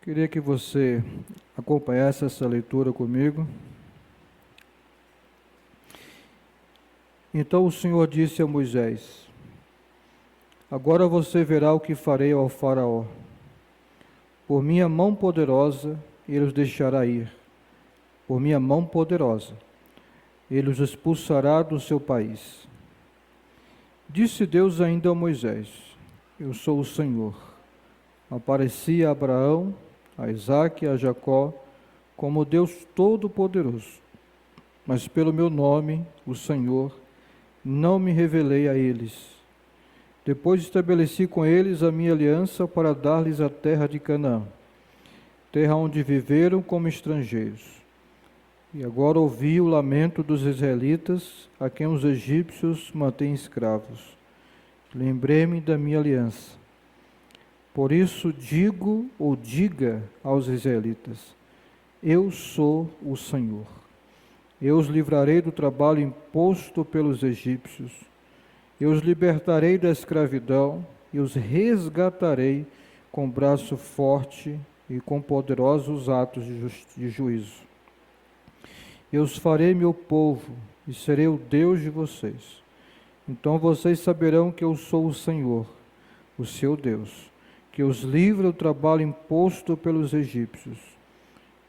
Queria que você acompanhasse essa leitura comigo. Então o Senhor disse a Moisés: Agora você verá o que farei ao Faraó. Por minha mão poderosa, ele os deixará ir. Por minha mão poderosa, ele os expulsará do seu país. Disse Deus ainda a Moisés: Eu sou o Senhor. Apareci a Abraão, a Isaque e a Jacó como Deus Todo-Poderoso. Mas pelo meu nome, o Senhor, não me revelei a eles. Depois estabeleci com eles a minha aliança para dar-lhes a terra de Canaã, terra onde viveram como estrangeiros. E agora ouvi o lamento dos israelitas, a quem os egípcios mantêm escravos. Lembrei-me da minha aliança. Por isso digo ou diga aos israelitas: Eu sou o Senhor. Eu os livrarei do trabalho imposto pelos egípcios. Eu os libertarei da escravidão e os resgatarei com braço forte e com poderosos atos de juízo. Eu os farei meu povo e serei o Deus de vocês. Então vocês saberão que eu sou o Senhor, o seu Deus, que os livra do trabalho imposto pelos egípcios.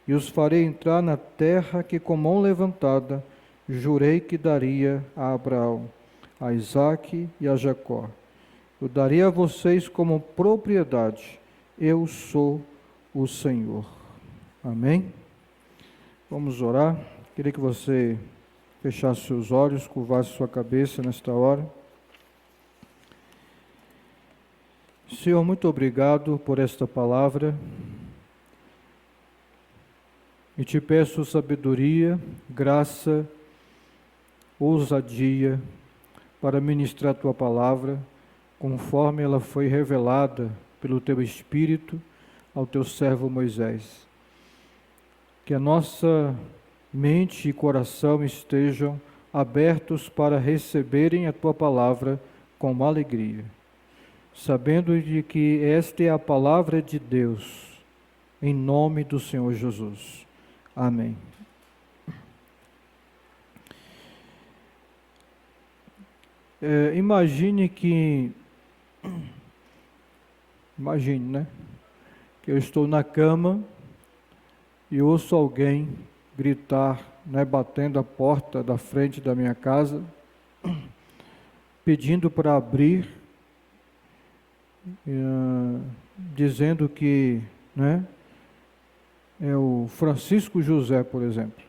E os farei entrar na terra que com mão levantada jurei que daria a Abraão, a Isaque e a Jacó. Eu daria a vocês como propriedade. Eu sou o Senhor. Amém? Vamos orar. Queria que você fechasse seus olhos, curvasse sua cabeça nesta hora. Senhor, muito obrigado por esta palavra. E te peço sabedoria, graça, ousadia para ministrar a tua palavra, conforme ela foi revelada pelo teu Espírito ao teu servo Moisés. Que a nossa mente e coração estejam abertos para receberem a tua palavra com alegria, sabendo de que esta é a palavra de Deus, em nome do Senhor Jesus. Amém. Imagine, né? Que eu estou na cama e ouço alguém gritar, né, batendo a porta da frente da minha casa, pedindo para abrir, dizendo que, né, é o Francisco José, por exemplo.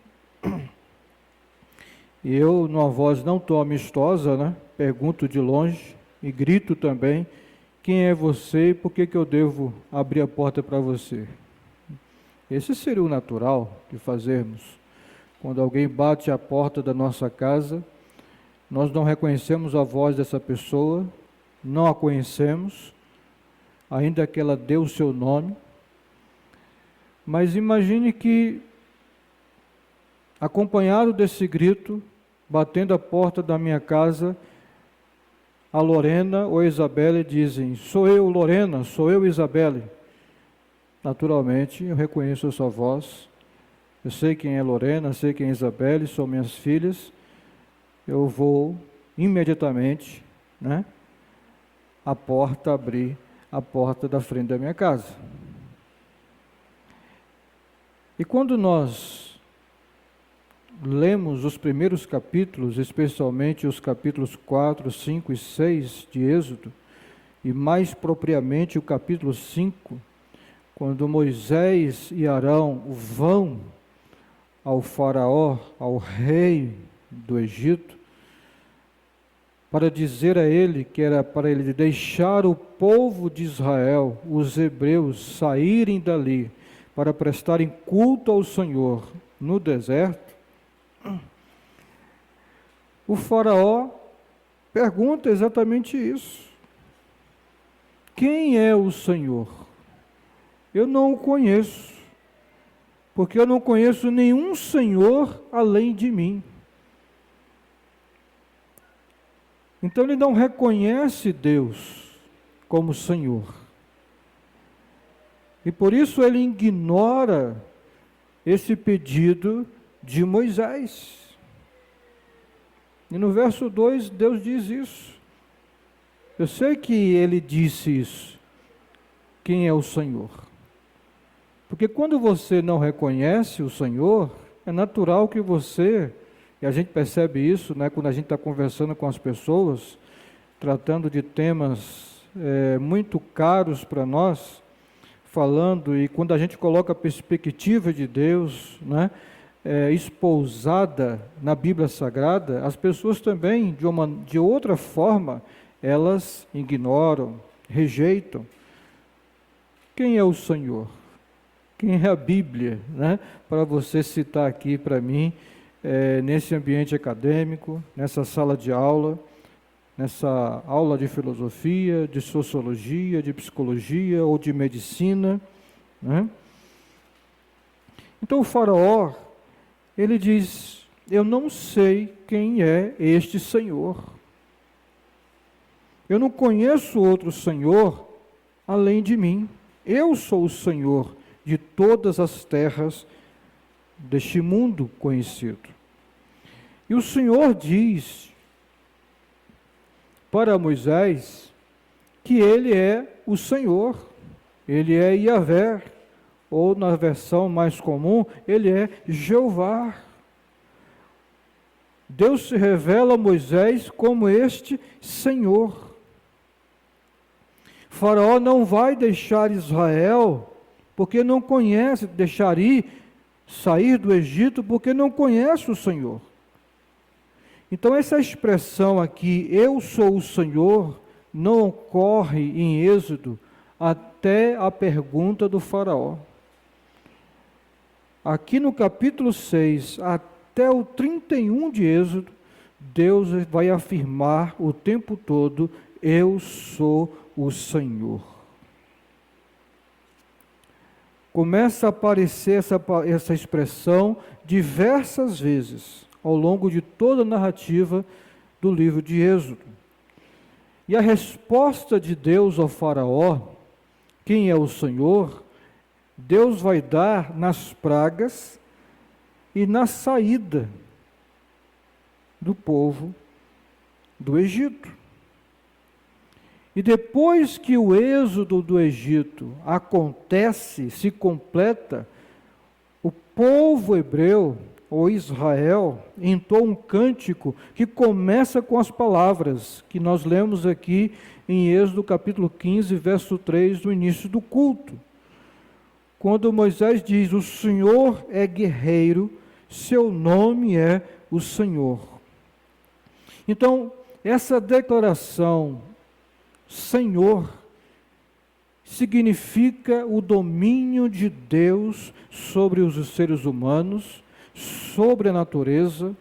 E eu, numa voz não tão amistosa, né, pergunto de longe e grito também: quem é você e por que eu devo abrir a porta para você? Esse seria o natural de fazermos. Quando alguém bate a porta da nossa casa, nós não reconhecemos a voz dessa pessoa, não a conhecemos, ainda que ela dê o seu nome. Mas imagine que, acompanhado desse grito, batendo a porta da minha casa, a Lorena ou a Isabelle dizem: sou eu, Lorena, sou eu, Isabelle. Naturalmente, eu reconheço a sua voz, eu sei quem é Lorena, sei quem é Isabelle, são minhas filhas. Eu vou imediatamente, né, abrir a porta da frente da minha casa. E quando nós lemos os primeiros capítulos, especialmente os capítulos 4, 5 e 6 de Êxodo, e mais propriamente o capítulo 5, quando Moisés e Arão vão ao Faraó, ao rei do Egito, para dizer a ele que era para ele deixar o povo de Israel, os hebreus, saírem dali, para prestarem culto ao Senhor no deserto, o Faraó pergunta exatamente isso: quem é o Senhor? Eu não o conheço, porque eu não conheço nenhum Senhor além de mim. Então ele não reconhece Deus como Senhor. E por isso ele ignora esse pedido de Moisés. E no verso 2, Deus diz isso. Eu sei que ele disse isso. Quem é o Senhor? Porque quando você não reconhece o Senhor, é natural que você, e a gente percebe isso, né, quando a gente está conversando com as pessoas, tratando de temas muito caros para nós, falando, e quando a gente coloca a perspectiva de Deus, né, espousada na Bíblia Sagrada, as pessoas também, de outra forma, elas ignoram, rejeitam. Quem é o Senhor? Quem é a Bíblia, né? Para você citar aqui para mim, nesse ambiente acadêmico, nessa sala de aula, nessa aula de filosofia, de sociologia, de psicologia ou de medicina, né? Então o faraó, ele diz, eu não sei quem é este Senhor. Eu não conheço outro Senhor além de mim. Eu sou o Senhor de todas as terras deste mundo conhecido. E o Senhor diz para Moisés que ele é o Senhor, ele é Yahvé, ou na versão mais comum, ele é Jeová. Deus se revela a Moisés como este Senhor. Faraó não vai deixar Israel, porque não conhece, sair do Egito, porque não conhece o Senhor. Então essa expressão aqui, eu sou o Senhor, não ocorre em Êxodo até a pergunta do faraó. Aqui no capítulo 6, até o 31 de Êxodo, Deus vai afirmar o tempo todo, eu sou o Senhor. Começa a aparecer essa expressão diversas vezes, ao longo de toda a narrativa do livro de Êxodo. E a resposta de Deus ao faraó, quem é o Senhor, Deus vai dar nas pragas e na saída do povo do Egito. E depois que o êxodo do Egito acontece, se completa, o povo hebreu, ou Israel, entoa um cântico que começa com as palavras que nós lemos aqui em Êxodo capítulo 15, verso 3, no início do culto. Quando Moisés diz, o Senhor é guerreiro, seu nome é o Senhor. Então, essa declaração, Senhor, significa o domínio de Deus sobre os seres humanos, sobre a natureza,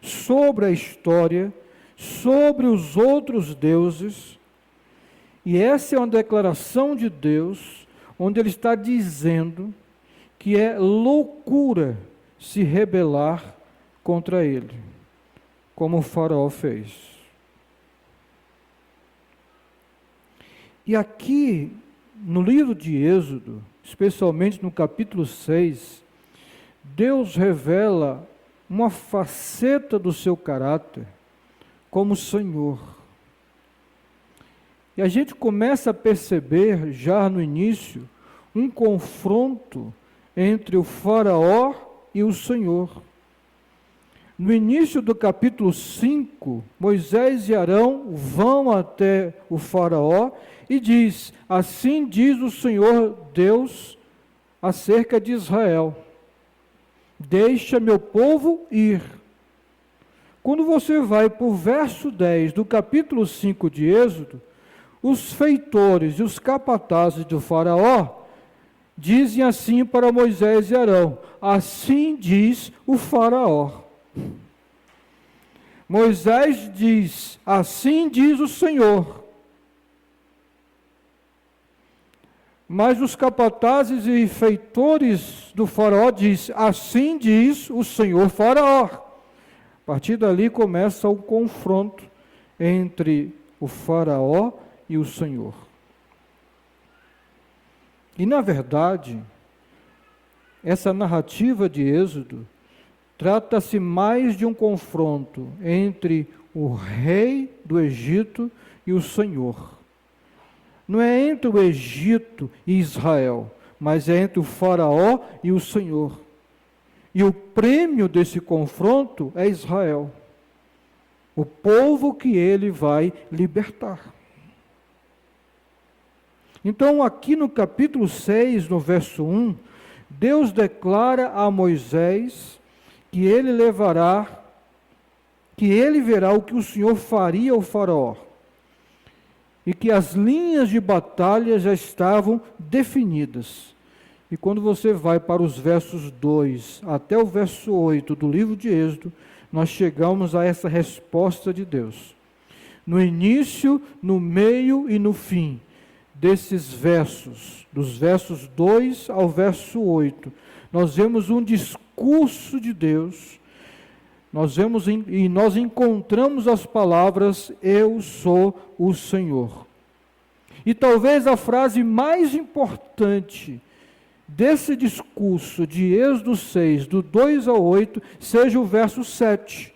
sobre a história, sobre os outros deuses. E essa é uma declaração de Deus, onde Ele está dizendo que é loucura se rebelar contra Ele, como o faraó fez. E aqui, no livro de Êxodo, especialmente no capítulo 6, Deus revela uma faceta do seu caráter como Senhor. E a gente começa a perceber, já no início, um confronto entre o faraó e o Senhor. No início do capítulo 5, Moisés e Arão vão até o faraó e diz, assim diz o Senhor Deus acerca de Israel, deixa meu povo ir. Quando você vai para o verso 10 do capítulo 5 de Êxodo, os feitores e os capatazes do faraó dizem assim para Moisés e Arão, assim diz o faraó. Moisés diz, assim diz o Senhor. Mas os capatazes e feitores do faraó diz, assim diz o Senhor faraó. A partir dali começa o confronto entre o faraó e o Senhor. E, na verdade, essa narrativa de Êxodo trata-se mais de um confronto entre o rei do Egito e o Senhor. Não é entre o Egito e Israel, mas é entre o faraó e o Senhor. E o prêmio desse confronto é Israel, o povo que ele vai libertar. Então, aqui no capítulo 6, no verso 1, Deus declara a Moisés que ele verá o que o Senhor faria ao faraó, e que as linhas de batalha já estavam definidas. E quando você vai para os versos 2 até o verso 8 do livro de Êxodo, nós chegamos a essa resposta de Deus. No início, no meio e no fim desses versos, dos versos 2 ao verso 8, nós vemos um discurso de Deus, nós encontramos as palavras, eu sou o Senhor. E talvez a frase mais importante desse discurso de Êxodo 6, do 2 ao 8, seja o verso 7.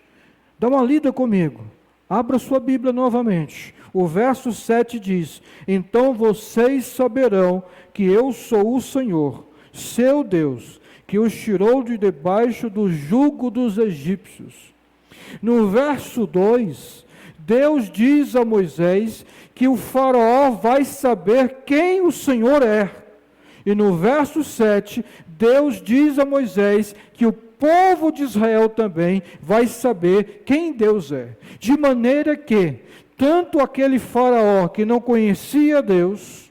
Dá uma lida comigo. Abra sua Bíblia novamente. O verso 7 diz: então vocês saberão que eu sou o Senhor, seu Deus, que os tirou de debaixo do jugo dos egípcios. No verso 2, Deus diz a Moisés que o faraó vai saber quem o Senhor é. E no verso 7, Deus diz a Moisés que o povo de Israel também vai saber quem Deus é. De maneira que, tanto aquele faraó que não conhecia Deus,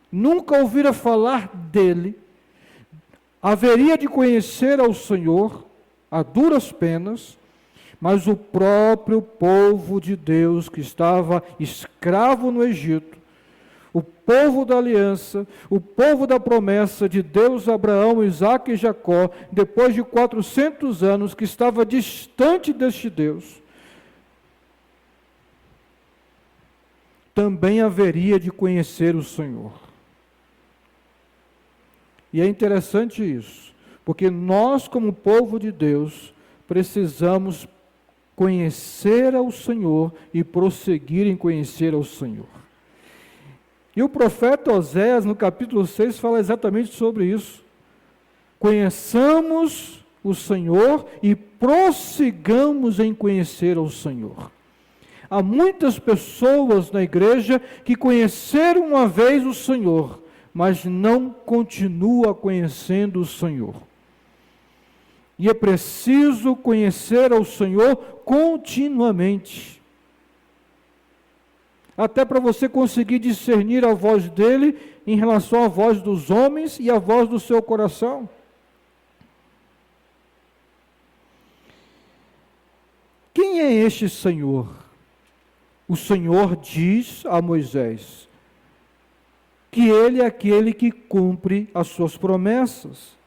nunca ouvira falar dele, haveria de conhecer ao Senhor a duras penas, mas o próprio povo de Deus que estava escravo no Egito, o povo da aliança, o povo da promessa de Deus, Abraão, Isaque e Jacó, depois de 400 anos que estava distante deste Deus, também haveria de conhecer o Senhor. E é interessante isso, porque nós, como povo de Deus, precisamos conhecer ao Senhor e prosseguir em conhecer ao Senhor. E o profeta Oséias, no capítulo 6, fala exatamente sobre isso. Conheçamos o Senhor e prossigamos em conhecer ao Senhor. Há muitas pessoas na igreja que conheceram uma vez o Senhor, mas não continuam conhecendo o Senhor. E é preciso conhecer ao Senhor continuamente. Até para você conseguir discernir a voz dele em relação à voz dos homens e à voz do seu coração. Quem é este Senhor? O Senhor diz a Moisés que ele é aquele que cumpre as suas promessas.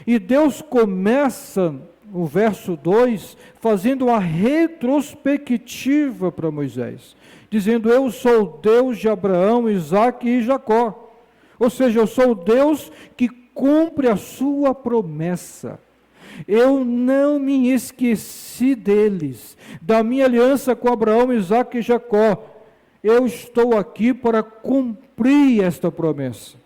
E Deus começa o verso 2 fazendo uma retrospectiva para Moisés, dizendo: eu sou o Deus de Abraão, Isaque e Jacó. Ou seja, eu sou o Deus que cumpre a sua promessa. Eu não me esqueci deles, da minha aliança com Abraão, Isaque e Jacó. Eu estou aqui para cumprir esta promessa.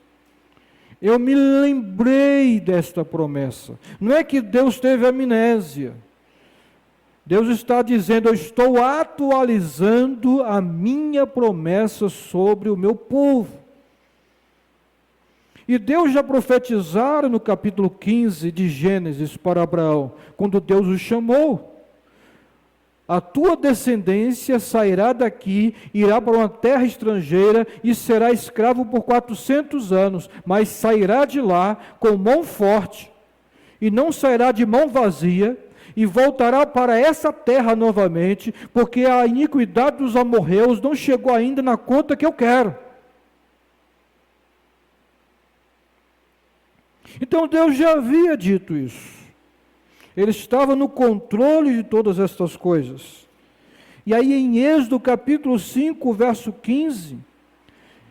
Eu me lembrei desta promessa. Não é que Deus teve amnésia. Deus está dizendo: eu estou atualizando a minha promessa sobre o meu povo. E Deus já profetizara no capítulo 15 de Gênesis para Abraão, quando Deus o chamou: a tua descendência sairá daqui, irá para uma terra estrangeira e será escravo por 400 anos, mas sairá de lá com mão forte, e não sairá de mão vazia, e voltará para essa terra novamente, porque a iniquidade dos amorreus não chegou ainda na conta que eu quero. Então Deus já havia dito isso. Ele estava no controle de todas estas coisas. E aí em Êxodo capítulo 5, verso 15,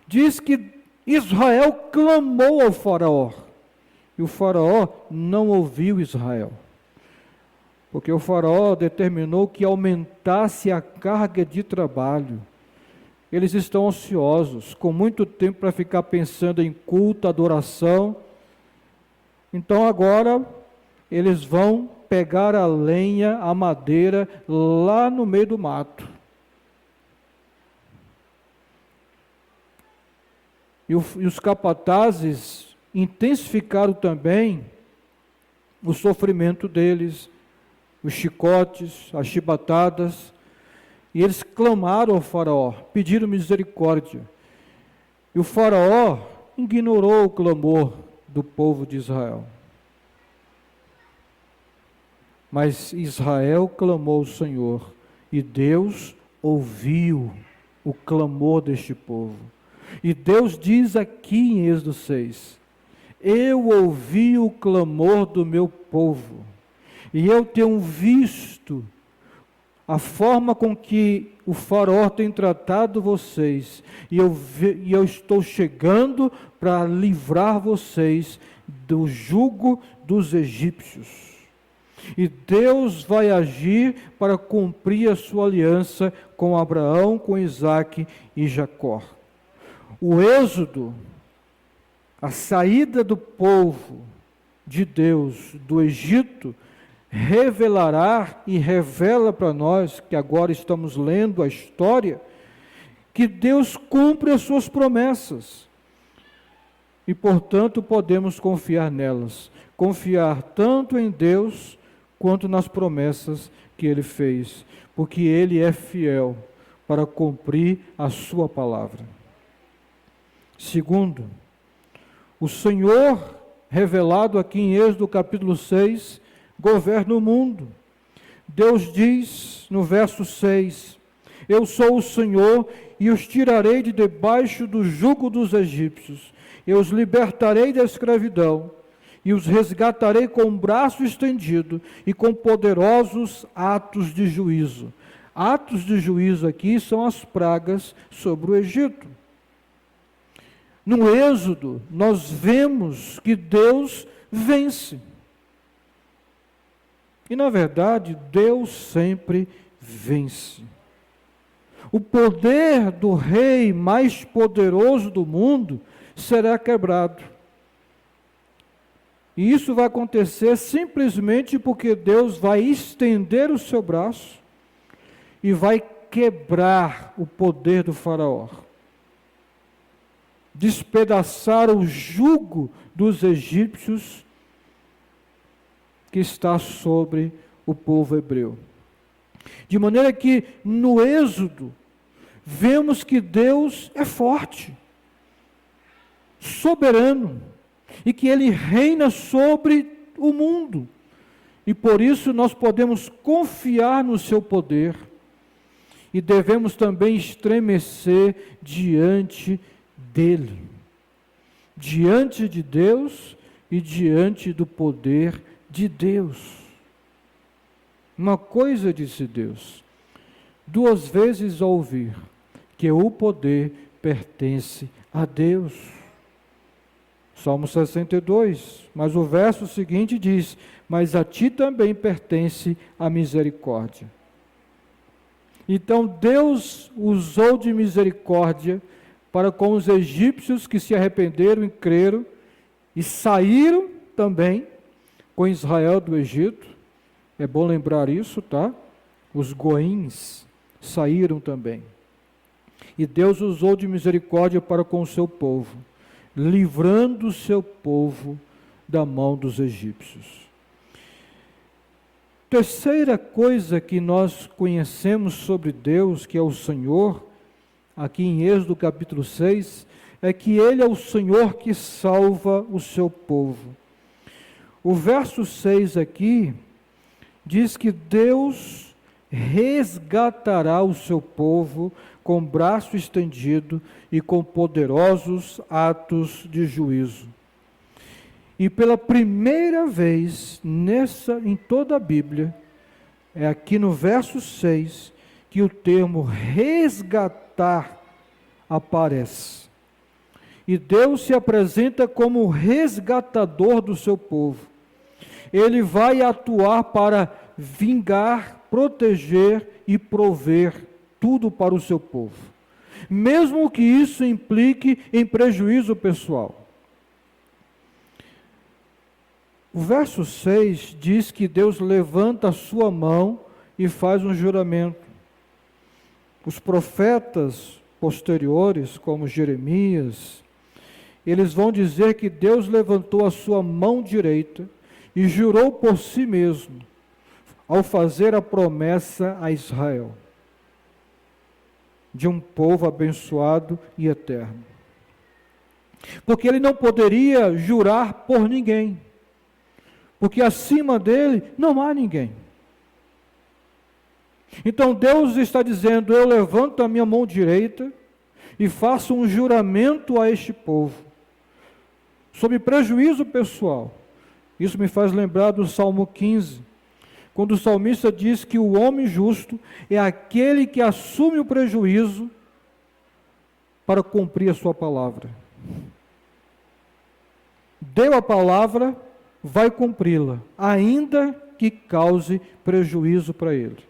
diz que Israel clamou ao faraó, e o faraó não ouviu Israel, porque o faraó determinou que aumentasse a carga de trabalho. Eles estão ansiosos, com muito tempo para ficar pensando em culto, adoração. Então agora eles vão pegar a lenha, a madeira, lá no meio do mato. E os capatazes intensificaram também o sofrimento deles, os chicotes, as chibatadas, e eles clamaram ao faraó, pediram misericórdia. E o faraó ignorou o clamor do povo de Israel. Mas Israel clamou ao Senhor, e Deus ouviu o clamor deste povo. E Deus diz aqui em Êxodo 6, eu ouvi o clamor do meu povo, e eu tenho visto a forma com que o faraó tem tratado vocês, e eu estou chegando para livrar vocês do jugo dos egípcios. E Deus vai agir para cumprir a sua aliança com Abraão, com Isaque e Jacó. O êxodo, a saída do povo de Deus do Egito, revelará e revela para nós, que agora estamos lendo a história, que Deus cumpre as suas promessas. E, portanto, podemos confiar nelas. Confiar tanto em Deus, quanto nas promessas que Ele fez. Porque Ele é fiel para cumprir a sua palavra. Segundo, o Senhor, revelado aqui em Êxodo capítulo 6, governa o mundo. Deus diz no verso 6, eu sou o Senhor e os tirarei de debaixo do jugo dos egípcios, eu os libertarei da escravidão e os resgatarei com o braço estendido e com poderosos atos de juízo. Atos de juízo aqui são as pragas sobre o Egito. No Êxodo, nós vemos que Deus vence. E, na verdade, Deus sempre vence. O poder do rei mais poderoso do mundo será quebrado. E isso vai acontecer simplesmente porque Deus vai estender o seu braço e vai quebrar o poder do faraó. Despedaçar o jugo dos egípcios que está sobre o povo hebreu. De maneira que no Êxodo vemos que Deus é forte, soberano, e que Ele reina sobre o mundo. E por isso nós podemos confiar no seu poder e devemos também estremecer diante dele, diante de Deus e diante do poder de Deus. Uma coisa disse Deus, 2 vezes ao ouvir, que o poder pertence a Deus. Salmo 62, mas o verso seguinte diz, mas a ti também pertence a misericórdia. Então Deus usou de misericórdia para com os egípcios que se arrependeram e creram, e saíram também com Israel do Egito. É bom lembrar isso, tá? Os goíns saíram também. E Deus usou de misericórdia para com o seu povo, livrando o seu povo da mão dos egípcios. Terceira coisa que nós conhecemos sobre Deus, que é o Senhor, aqui em Êxodo capítulo 6, é que Ele é o Senhor que salva o seu povo. O verso 6 aqui diz que Deus resgatará o seu povo com braço estendido e com poderosos atos de juízo. E pela primeira vez em toda a Bíblia, é aqui no verso 6, que o termo resgatar aparece. E Deus se apresenta como o resgatador do seu povo. Ele vai atuar para vingar, proteger e prover tudo para o seu povo, mesmo que isso implique em prejuízo pessoal. O verso 6 diz que Deus levanta a sua mão e faz um juramento. Os profetas posteriores, como Jeremias, eles vão dizer que Deus levantou a sua mão direita e jurou por si mesmo, ao fazer a promessa a Israel, de um povo abençoado e eterno. Porque ele não poderia jurar por ninguém, porque acima dele não há ninguém. Então Deus está dizendo: eu levanto a minha mão direita e faço um juramento a este povo, sob prejuízo pessoal. Isso me faz lembrar do Salmo 15, quando o salmista diz que o homem justo é aquele que assume o prejuízo para cumprir a sua palavra. Deu a palavra, vai cumpri-la, ainda que cause prejuízo para ele.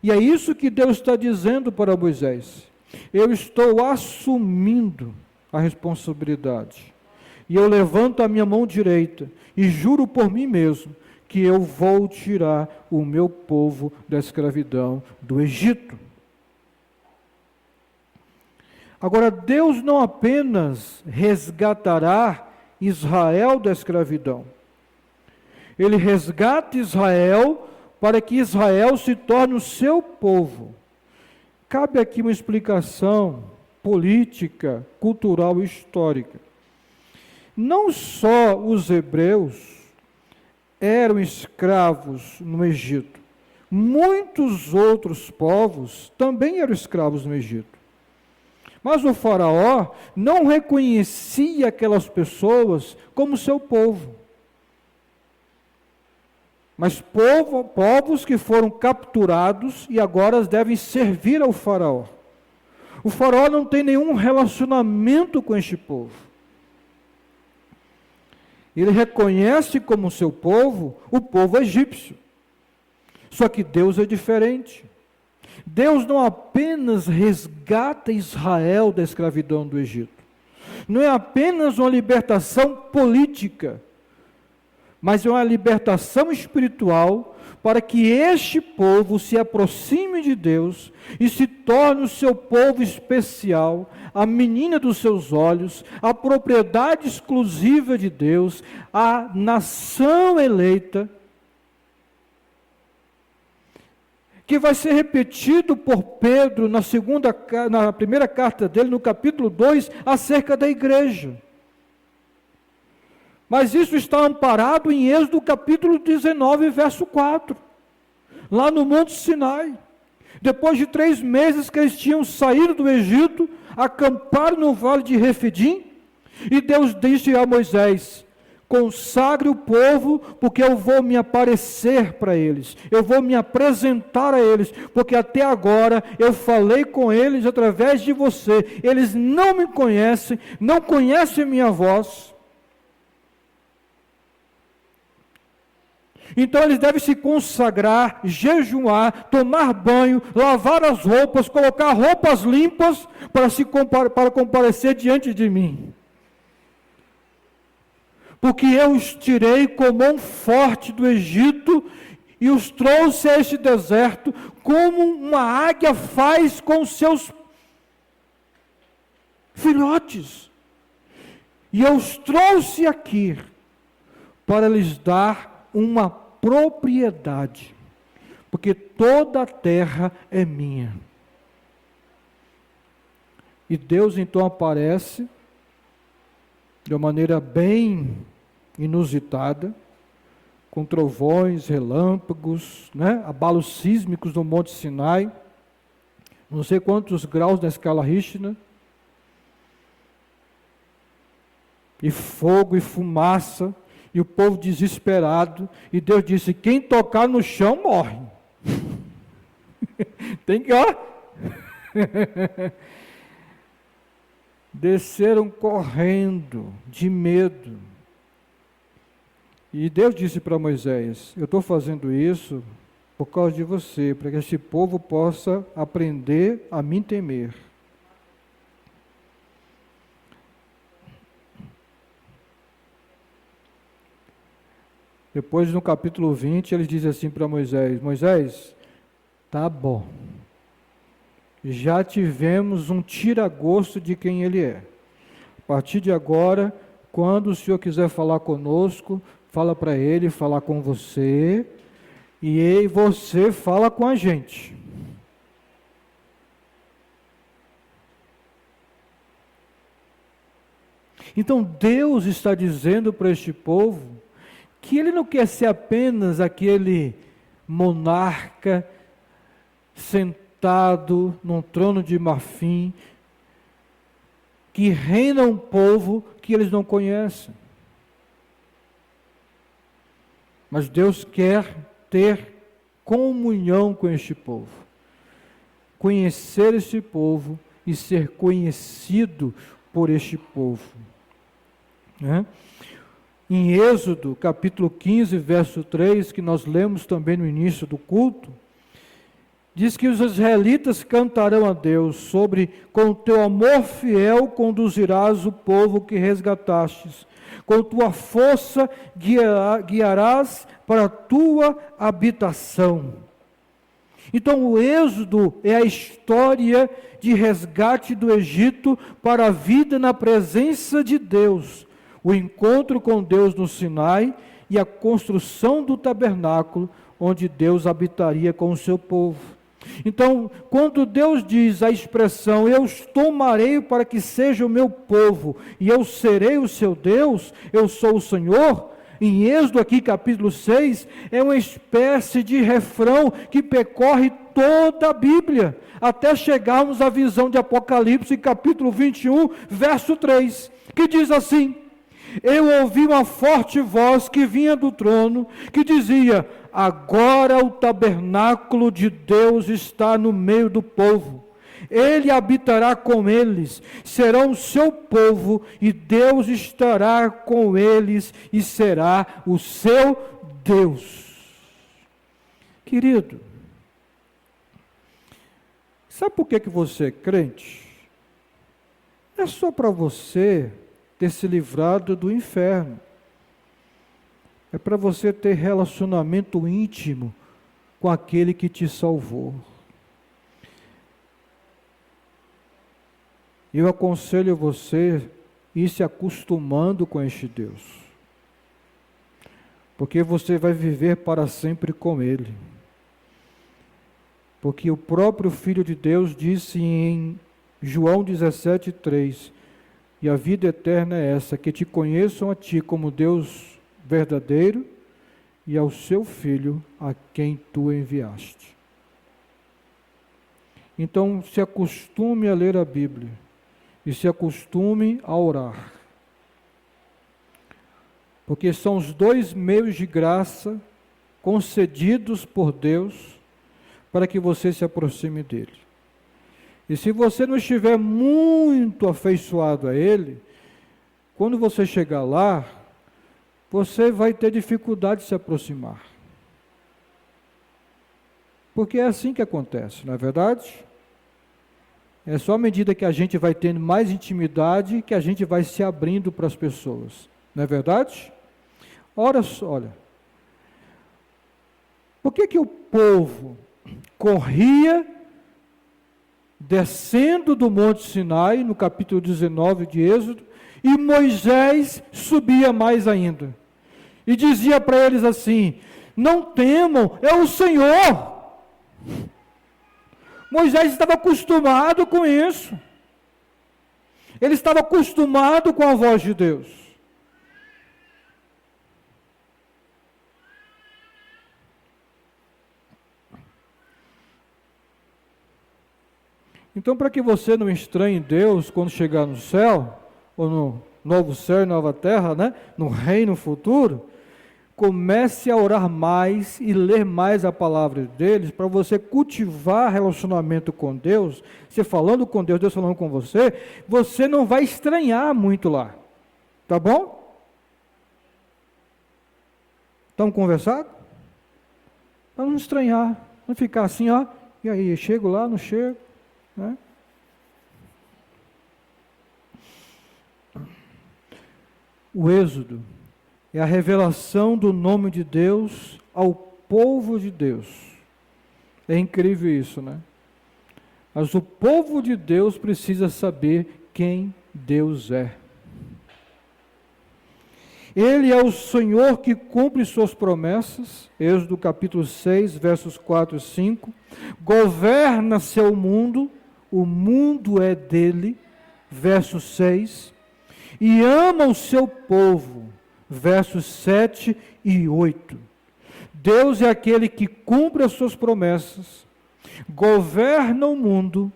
E é isso que Deus está dizendo para Moisés: eu estou assumindo a responsabilidade, e eu levanto a minha mão direita e juro por mim mesmo que eu vou tirar o meu povo da escravidão do Egito. Agora, Deus não apenas resgatará Israel da escravidão, Ele resgata Israel para que Israel se torne o seu povo. Cabe aqui uma explicação política, cultural e histórica. Não só os hebreus eram escravos no Egito, muitos outros povos também eram escravos no Egito. Mas o faraó não reconhecia aquelas pessoas como seu povo. Mas povos que foram capturados e agora devem servir ao faraó. O faraó não tem nenhum relacionamento com este povo. Ele reconhece como seu povo o povo egípcio. Só que Deus é diferente. Deus não apenas resgata Israel da escravidão do Egito. Não é apenas uma libertação política, mas é uma libertação espiritual para que este povo se aproxime de Deus e se torne o seu povo especial, a menina dos seus olhos, a propriedade exclusiva de Deus, a nação eleita, que vai ser repetido por Pedro na primeira carta dele, no capítulo 2, acerca da igreja. Mas isso está amparado em Êxodo capítulo 19, verso 4, lá no Monte Sinai. Depois de 3 meses que eles tinham saído do Egito, acamparam no vale de Refidim, e Deus disse a Moisés: consagre o povo, porque eu vou me aparecer para eles, eu vou me apresentar a eles, porque até agora eu falei com eles através de você, eles não me conhecem, não conhecem a minha voz. Então eles devem se consagrar, jejuar, tomar banho, lavar as roupas, colocar roupas limpas para comparecer diante de mim. Porque eu os tirei com mão forte do Egito e os trouxe a este deserto, como uma águia faz com os seus filhotes. E eu os trouxe aqui para lhes dar uma propriedade, porque toda a terra é minha. E Deus então aparece de uma maneira bem inusitada, com trovões, relâmpagos, abalos sísmicos no Monte Sinai, não sei quantos graus na escala Richter, e fogo e fumaça, e o povo desesperado, e Deus disse: quem tocar no chão morre. Tem que, desceram correndo, de medo. E Deus disse para Moisés: eu estou fazendo isso por causa de você, para que esse povo possa aprender a me temer. Depois, no capítulo 20, ele diz assim para Moisés: Moisés, tá bom, já tivemos um tira-gosto de quem ele é. A partir de agora, quando o Senhor quiser falar conosco, fala para ele falar com você, e você fala com a gente. Então Deus está dizendo para este povo que ele não quer ser apenas aquele monarca sentado num trono de marfim, que reina um povo que eles não conhecem. Mas Deus quer ter comunhão com este povo, conhecer este povo e ser conhecido por este povo. Né? Em Êxodo, capítulo 15, verso 3, que nós lemos também no início do culto, diz que os israelitas cantarão a Deus sobre: com teu amor fiel conduzirás o povo que resgatastes, com tua força guiarás para a tua habitação. Então o Êxodo é a história de resgate do Egito para a vida na presença de Deus, o encontro com Deus no Sinai e a construção do tabernáculo, onde Deus habitaria com o seu povo. Então, quando Deus diz a expressão: eu os tomarei para que seja o meu povo, e eu serei o seu Deus, eu sou o Senhor, em Êxodo aqui capítulo 6, é uma espécie de refrão que percorre toda a Bíblia, até chegarmos à visão de Apocalipse, capítulo 21, verso 3, que diz assim: eu ouvi uma forte voz que vinha do trono, que dizia: agora o tabernáculo de Deus está no meio do povo. Ele habitará com eles, serão o seu povo, e Deus estará com eles e será o seu Deus. Querido, sabe por que você é crente? É só para você ter se livrado do inferno. É para você ter relacionamento íntimo com aquele que te salvou. Eu aconselho você a ir se acostumando com este Deus, porque você vai viver para sempre com Ele. Porque o próprio Filho de Deus disse em João 17:3, e a vida eterna é essa, que te conheçam a ti como Deus verdadeiro e ao seu Filho a quem tu enviaste. Então se acostume a ler a Bíblia e se acostume a orar, porque são os dois meios de graça concedidos por Deus para que você se aproxime dele. E se você não estiver muito afeiçoado a ele, quando você chegar lá, você vai ter dificuldade de se aproximar. Porque é assim que acontece, não é verdade? É só à medida que a gente vai tendo mais intimidade que a gente vai se abrindo para as pessoas, não é verdade? Olha, por que o povo corria descendo do Monte Sinai, no capítulo 19 de Êxodo, e Moisés subia mais ainda, e dizia para eles assim: não temam, é o Senhor. Moisés estava acostumado com isso, ele estava acostumado com a voz de Deus. Então, para que você não estranhe Deus quando chegar no céu, ou no novo céu e nova terra, né? No reino futuro, comece a orar mais e ler mais a palavra deles, para você cultivar relacionamento com Deus. Você falando com Deus, Deus falando com você, você não vai estranhar muito lá. Tá bom? Estamos conversados? Para não estranhar, não ficar assim, ó, e aí, chego lá, não chego, né? O Êxodo é a revelação do nome de Deus ao povo de Deus. É incrível isso, né? Mas o povo de Deus precisa saber quem Deus é. Ele é o Senhor que cumpre suas promessas, Êxodo capítulo 6, versos 4 e 5. Governa seu mundo, o mundo é dele, verso 6. E ama o seu povo, versos 7 e 8. Deus é aquele que cumpre as suas promessas, governa o mundo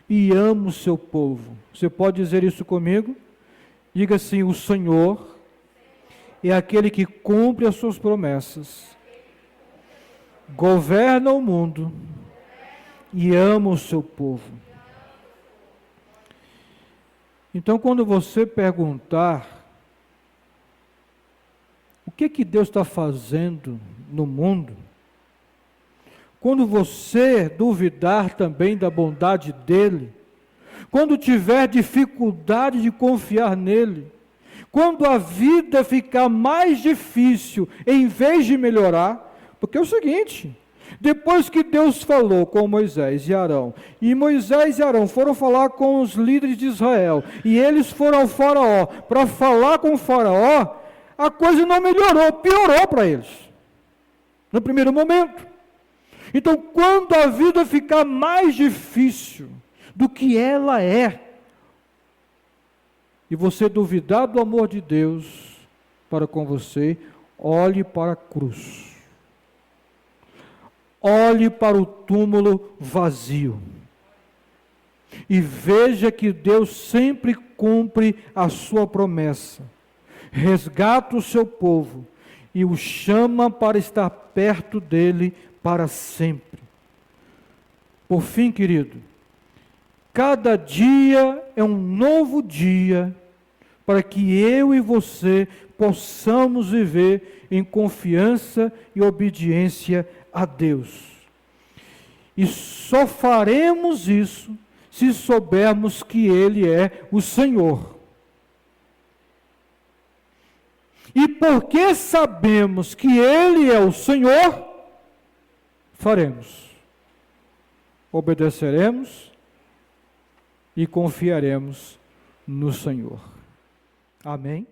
e ama o seu povo. Você pode dizer isso comigo? Diga assim: o Senhor é aquele que cumpre as suas promessas, governa o mundo e ama o seu povo. Então, quando você perguntar o que Deus está fazendo no mundo, quando você duvidar também da bondade dEle, quando tiver dificuldade de confiar nele, quando a vida ficar mais difícil, em vez de melhorar, porque é o seguinte, depois que Deus falou com Moisés e Arão, e Moisés e Arão foram falar com os líderes de Israel, e eles foram ao faraó para falar com o faraó, a coisa não melhorou, piorou para eles, no primeiro momento. Então, quando a vida ficar mais difícil do que ela é, e você duvidar do amor de Deus para com você, olhe para a cruz. Olhe para o túmulo vazio. E veja que Deus sempre cumpre a sua promessa. Resgata o seu povo e o chama para estar perto dele para sempre. Por fim, querido, cada dia é um novo dia para que eu e você possamos viver em confiança e obediência a Deus. E só faremos isso se soubermos que Ele é o Senhor. E porque sabemos que Ele é o Senhor, faremos, obedeceremos e confiaremos no Senhor. Amém?